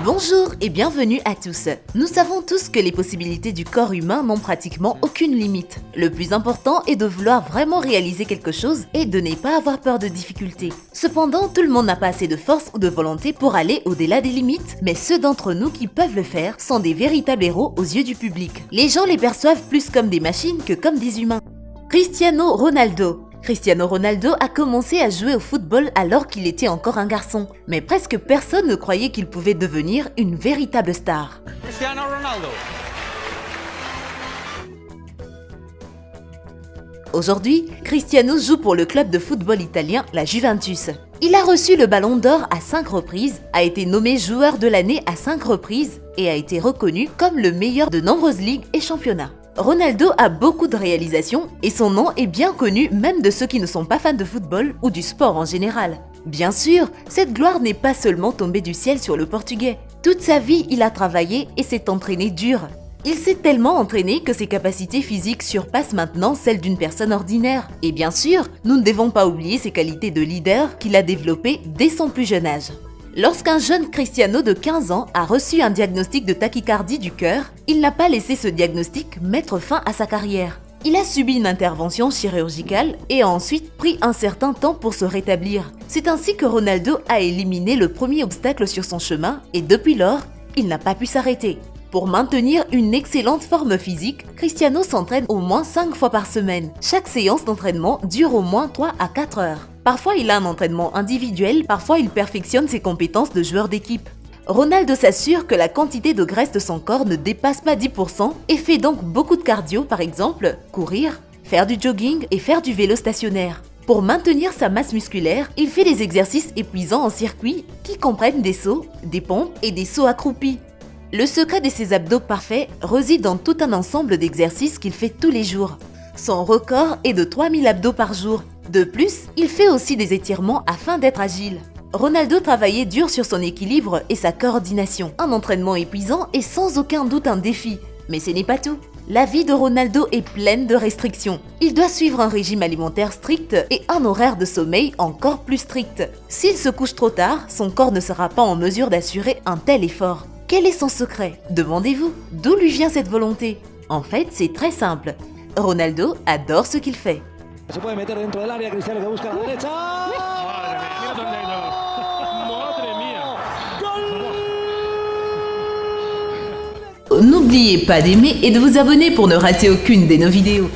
Bonjour et bienvenue à tous. Nous savons tous que les possibilités du corps humain n'ont pratiquement aucune limite. Le plus important est de vouloir vraiment réaliser quelque chose et de ne pas avoir peur de difficultés. Cependant, tout le monde n'a pas assez de force ou de volonté pour aller au-delà des limites, mais ceux d'entre nous qui peuvent le faire sont des véritables héros aux yeux du public. Les gens les perçoivent plus comme des machines que comme des humains. Cristiano Ronaldo. Cristiano Ronaldo a commencé à jouer au football alors qu'il était encore un garçon, mais presque personne ne croyait qu'il pouvait devenir une véritable star. Cristiano Ronaldo. Aujourd'hui, Cristiano joue pour le club de football italien, la Juventus. Il a reçu le Ballon d'Or à 5 reprises, a été nommé joueur de l'année à 5 reprises et a été reconnu comme le meilleur de nombreuses ligues et championnats. Ronaldo a beaucoup de réalisations et son nom est bien connu même de ceux qui ne sont pas fans de football ou du sport en général. Bien sûr, cette gloire n'est pas seulement tombée du ciel sur le Portugais. Toute sa vie, il a travaillé et s'est entraîné dur. Il s'est tellement entraîné que ses capacités physiques surpassent maintenant celles d'une personne ordinaire. Et bien sûr, nous ne devons pas oublier ses qualités de leader qu'il a développées dès son plus jeune âge. Lorsqu'un jeune Cristiano de 15 ans a reçu un diagnostic de tachycardie du cœur, il n'a pas laissé ce diagnostic mettre fin à sa carrière. Il a subi une intervention chirurgicale et a ensuite pris un certain temps pour se rétablir. C'est ainsi que Ronaldo a éliminé le premier obstacle sur son chemin et depuis lors, il n'a pas pu s'arrêter. Pour maintenir une excellente forme physique, Cristiano s'entraîne au moins 5 fois par semaine. Chaque séance d'entraînement dure au moins 3 à 4 heures. Parfois, il a un entraînement individuel, parfois il perfectionne ses compétences de joueur d'équipe. Ronaldo s'assure que la quantité de graisse de son corps ne dépasse pas 10% et fait donc beaucoup de cardio, par exemple courir, faire du jogging et faire du vélo stationnaire. Pour maintenir sa masse musculaire, il fait des exercices épuisants en circuit qui comprennent des sauts, des pompes et des sauts accroupis. Le secret de ses abdos parfaits réside dans tout un ensemble d'exercices qu'il fait tous les jours. Son record est de 3000 abdos par jour. De plus, il fait aussi des étirements afin d'être agile. Ronaldo travaillait dur sur son équilibre et sa coordination. Un entraînement épuisant est sans aucun doute un défi. Mais ce n'est pas tout. La vie de Ronaldo est pleine de restrictions. Il doit suivre un régime alimentaire strict et un horaire de sommeil encore plus strict. S'il se couche trop tard, son corps ne sera pas en mesure d'assurer un tel effort. Quel est son secret? Demandez-vous. D'où lui vient cette volonté? En fait, c'est très simple. Ronaldo adore ce qu'il fait. Se puede meter dentro del área, Cristiano que busca la derecha. Madre mía. N'oubliez pas d'aimer et de vous abonner pour ne rater aucune de nos vidéos.